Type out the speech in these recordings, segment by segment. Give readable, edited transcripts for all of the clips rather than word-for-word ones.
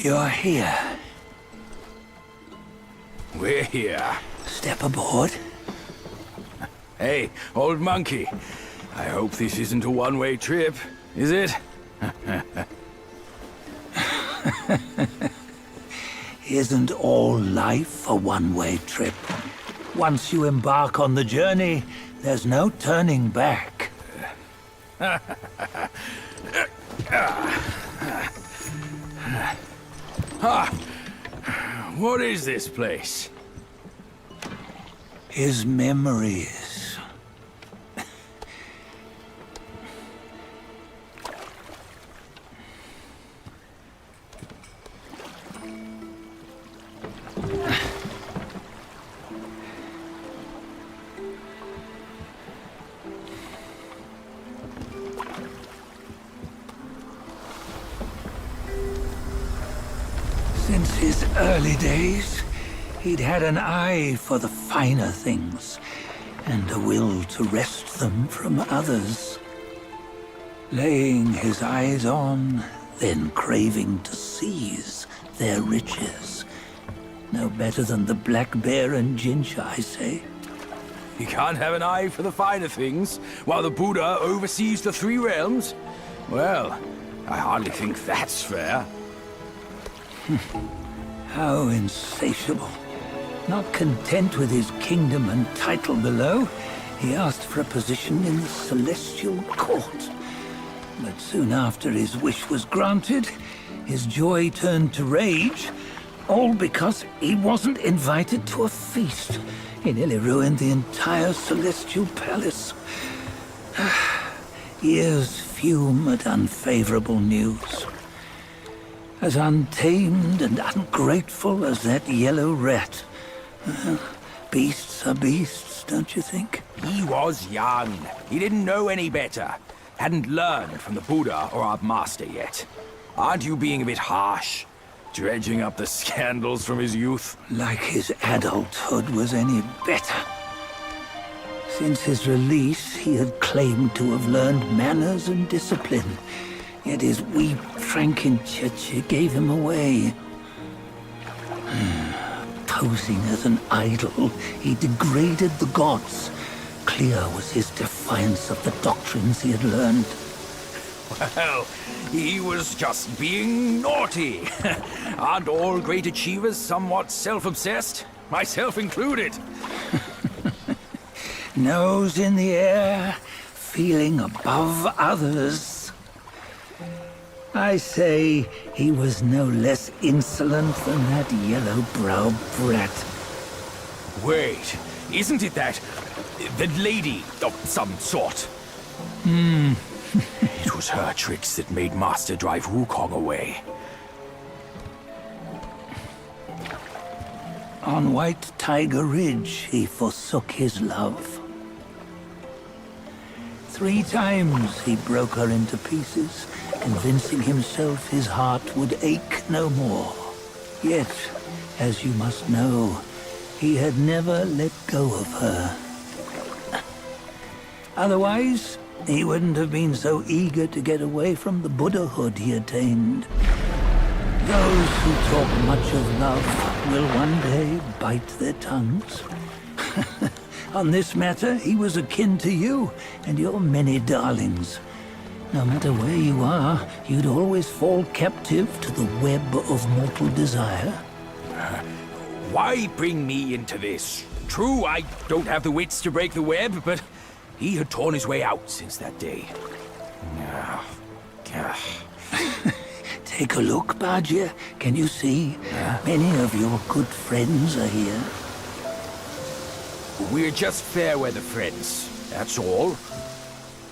You're here. We're here. Step aboard. Hey, old monkey. I hope this isn't a one-way trip, is it? Isn't all life a one-way trip? Once you embark on the journey, there's no turning back. What is this place? His memories. Since his early days, he'd had an eye for the finer things, and a will to wrest them from others. Laying his eyes on, then craving to seize their riches. No better than the black bear and Jinch, I say. You can't have an eye for the finer things, while the Buddha oversees the three realms? Well, I hardly think that's fair. How insatiable. Not content with his kingdom and title below, he asked for a position in the celestial court. But soon after his wish was granted, his joy turned to rage, all because he wasn't invited to a feast. He nearly ruined the entire celestial palace. Ears fume at unfavorable news. As untamed and ungrateful as that yellow rat. Beasts are beasts, don't you think? He was young. He didn't know any better. Hadn't learned from the Buddha or our master yet. Aren't you being a bit harsh? Dredging up the scandals from his youth? Like his adulthood was any better. Since his release, he had claimed to have learned manners and discipline. Yet his weak Frankenchurch gave him away. Posing as an idol, he degraded the gods. Clear was his defiance of the doctrines he had learned. Well, he was just being naughty. Aren't all great achievers somewhat self-obsessed? Myself included. Nose in the air, feeling above others. I say he was no less insolent than that yellow-browed brat. Wait, isn't it that lady of some sort? It was her tricks that made Master drive Wukong away. On White Tiger Ridge, he forsook his love. 3 times he broke her into pieces, convincing himself his heart would ache no more. Yet, as you must know, he had never let go of her. Otherwise, he wouldn't have been so eager to get away from the Buddhahood he attained. Those who talk much of love will one day bite their tongues. On this matter, he was akin to you and your many darlings. No matter where you are, you'd always fall captive to the web of mortal desire. Why bring me into this? True, I don't have the wits to break the web, but he had torn his way out since that day. Take a look, Bajia. Can you see? Many of your good friends are here. We're just fair-weather friends, that's all.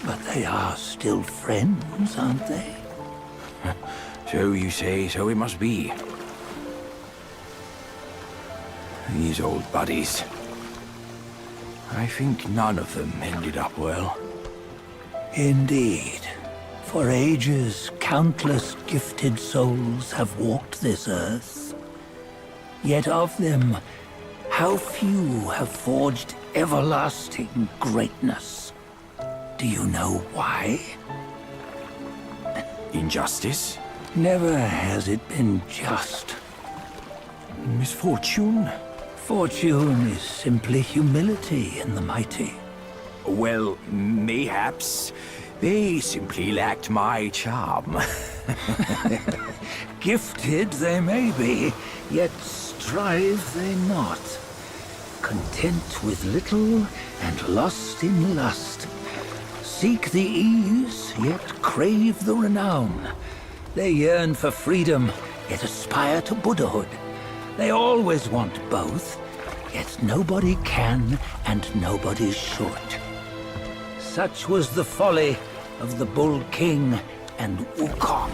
But they are still friends, aren't they? So you say, so it must be. These old buddies. I think none of them ended up well. Indeed. For ages, countless gifted souls have walked this earth. Yet of them, how few have forged everlasting greatness? Do you know why? Injustice? Never has it been just. Misfortune? Fortune is simply humility in the mighty. Well, mayhaps. They simply lacked my charm. Gifted they may be, yet strive they not. Content with little and lost in lust. Seek the ease, yet crave the renown. They yearn for freedom, yet aspire to Buddhahood. They always want both, yet nobody can and nobody should. Such was the folly of the Bull King and Wukong.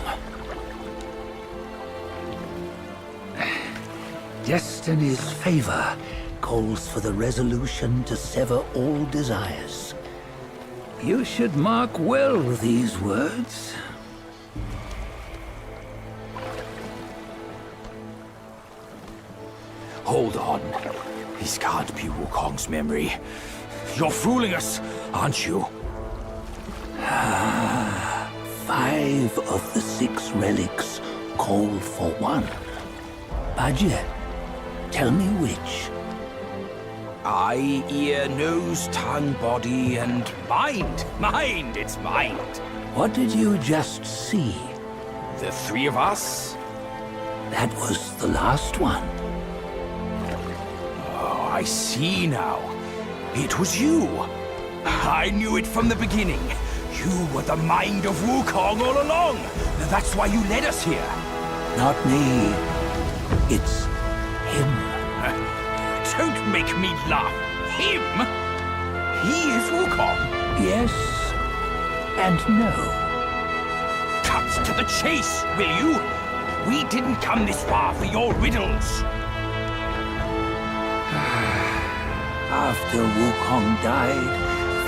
Destiny's favor calls for the resolution to sever all desires. You should mark well these words. Hold on. This can't be Wukong's memory. You're fooling us, aren't you? 5 of the 6 relics call for one. Bajie, tell me which. Eye, ear, nose, tongue, body, and mind. Mind, it's mind. What did you just see? The 3 of us? That was the last one. Oh, I see now. It was you. I knew it from the beginning. You were the mind of Wukong all along. That's why you led us here. Not me. It's him. Don't make me laugh. Him? He is Wukong. Yes and no. Cut to the chase, will you? We didn't come this far for your riddles. After Wukong died,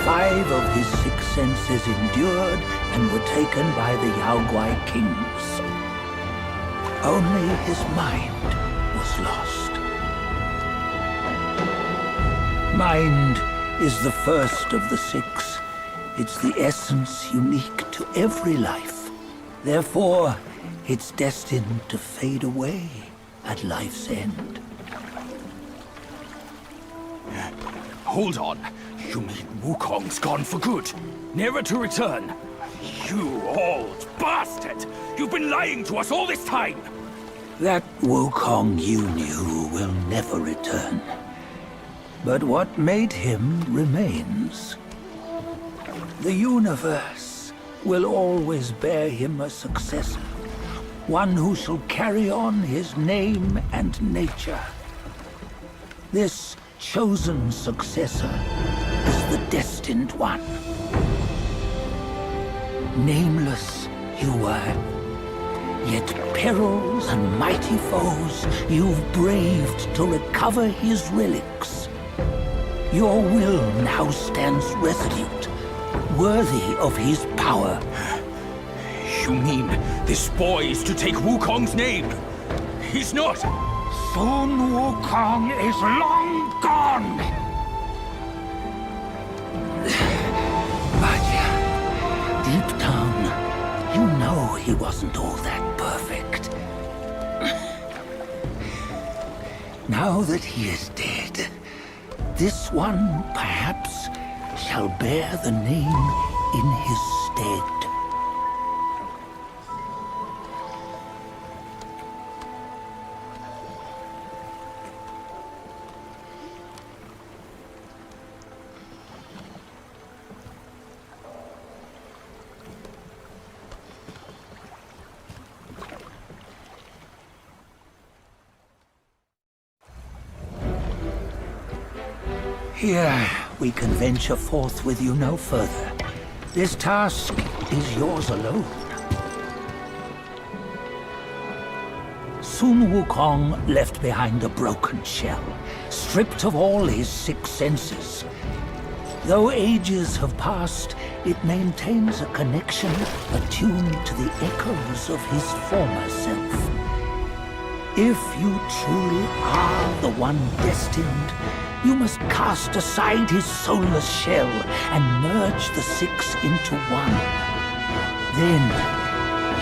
5 of his 6 senses endured and were taken by the Yaoguai kings. Only his mind was lost. Mind is the first of the 6. It's the essence unique to every life. Therefore, it's destined to fade away at life's end. Hold on. You mean Wukong's gone for good? Never to return? You old bastard! You've been lying to us all this time! That Wukong you knew will never return. But what made him remains. The universe will always bear him a successor. One who shall carry on his name and nature. This chosen successor is the Destined One. Nameless you were, yet perils and mighty foes you've braved to recover his relics. Your will now stands resolute, worthy of his power. You mean this boy is to take Wukong's name? He's not! Sun Wukong is long gone! But deep down, you know he wasn't all that perfect. Now that he is dead, this one, perhaps, shall bear the name in his stead. Here, we can venture forth with you no further. This task is yours alone. Sun Wukong left behind a broken shell, stripped of all his 6 senses. Though ages have passed, it maintains a connection attuned to the echoes of his former self. If you truly are the one destined, you must cast aside his soulless shell and merge the 6 into one. Then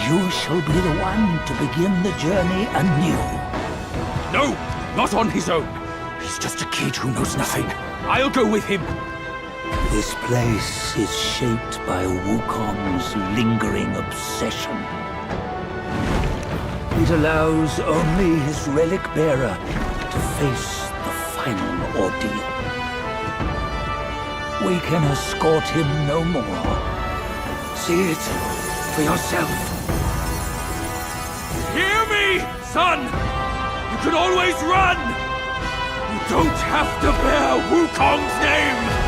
You shall be the one to begin the journey anew. No, not on his own. He's just a kid who knows nothing. I'll go with him. This place is shaped by Wukong's lingering obsession. It allows only his relic bearer to face the final ordeal. We can escort him no more. See it for yourself. Hear me, son! You can always run! You don't have to bear Wukong's name!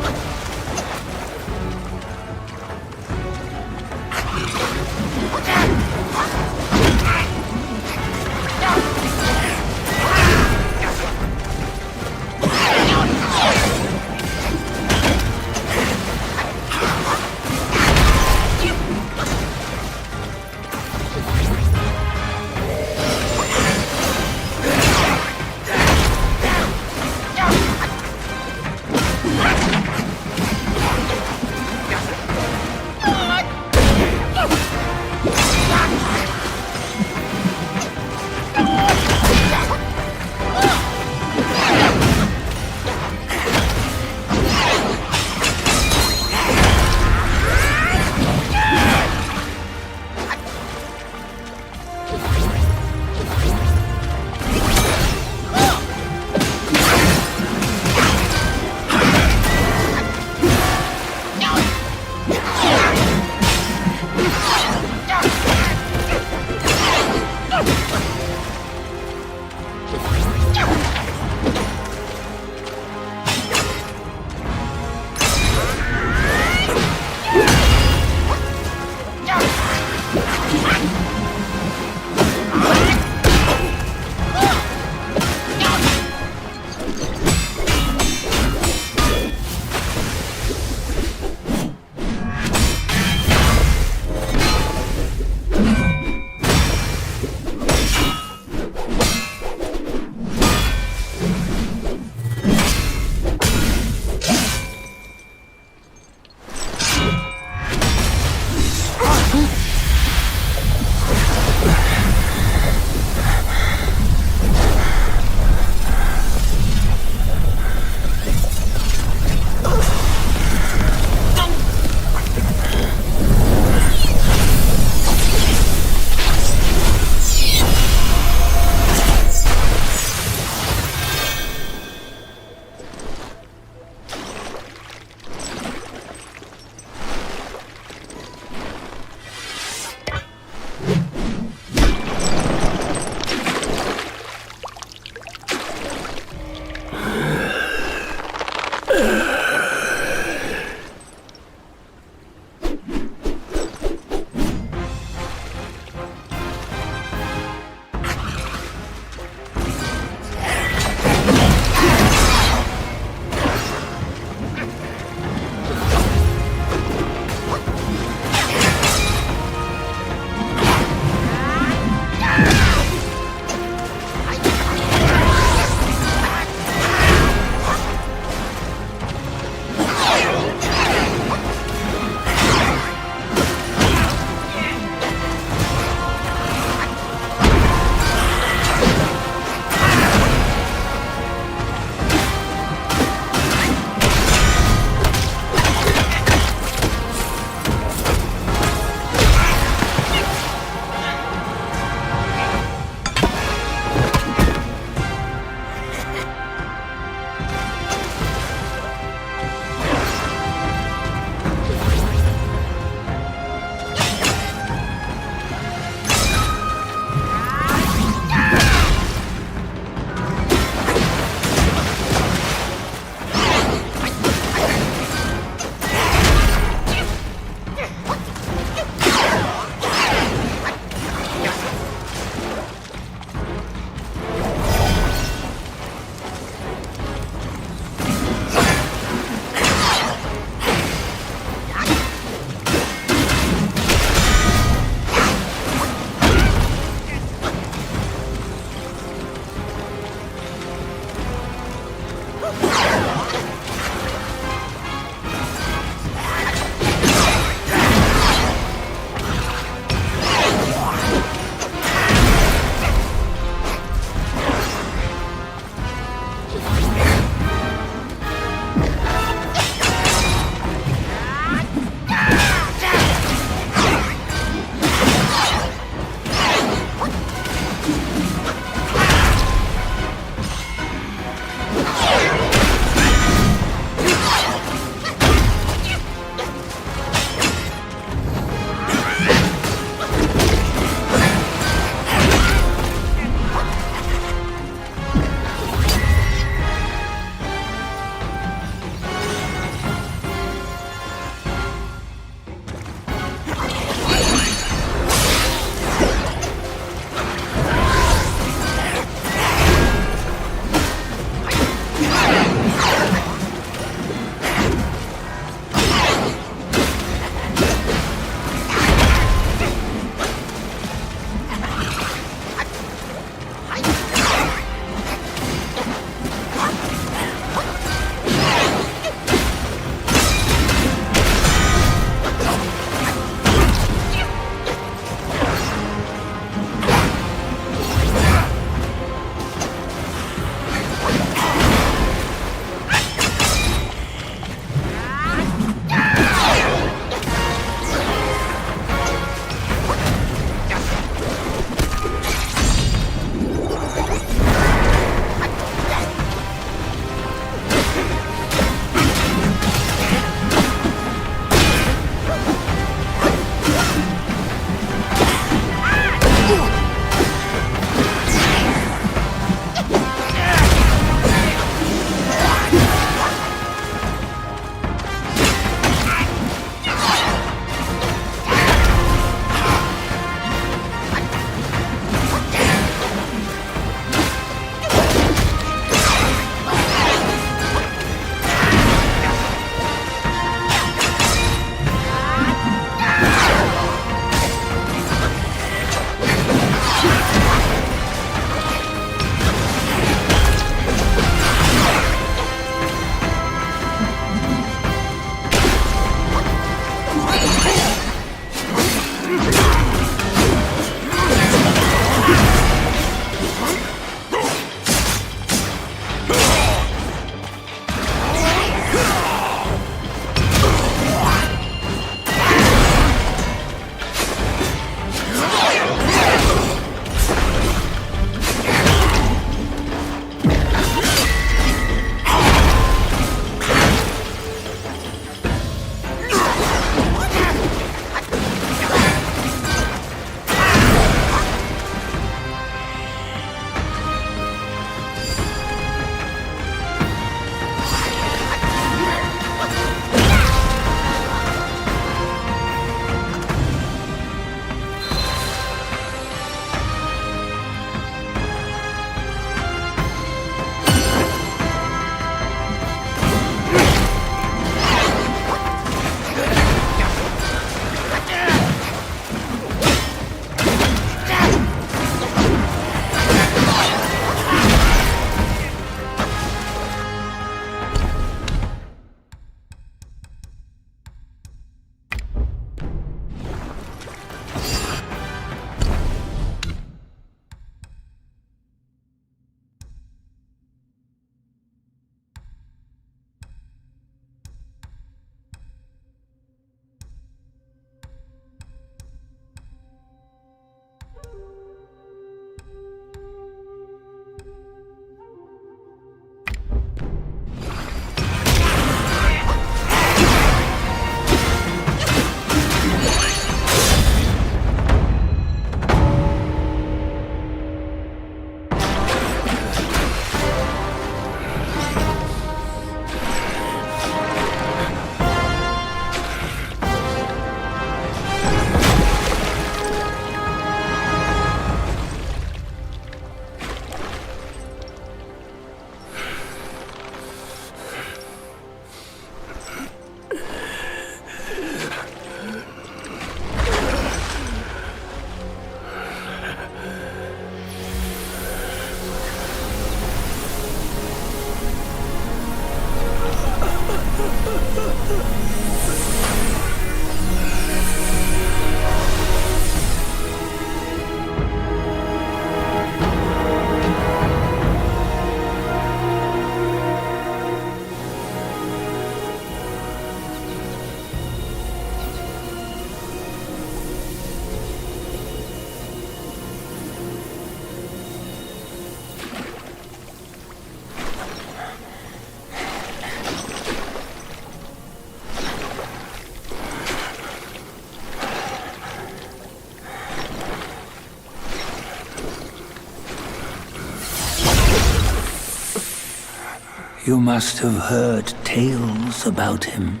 You must have heard tales about him.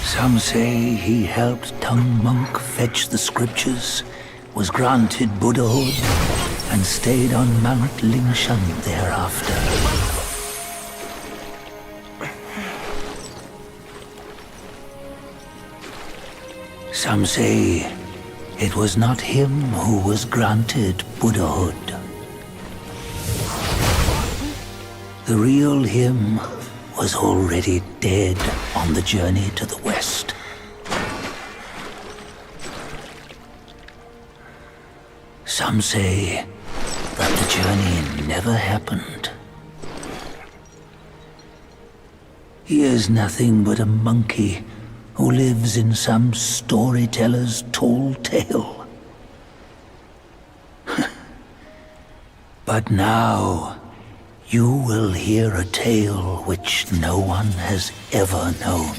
Some say he helped Tung Monk fetch the scriptures, was granted Buddhahood, and stayed on Mount Lingshan thereafter. Some say it was not him who was granted Buddhahood. The real him was already dead on the journey to the west. Some say that the journey never happened. He is nothing but a monkey who lives in some storyteller's tall tale. But now, you will hear a tale which no one has ever known.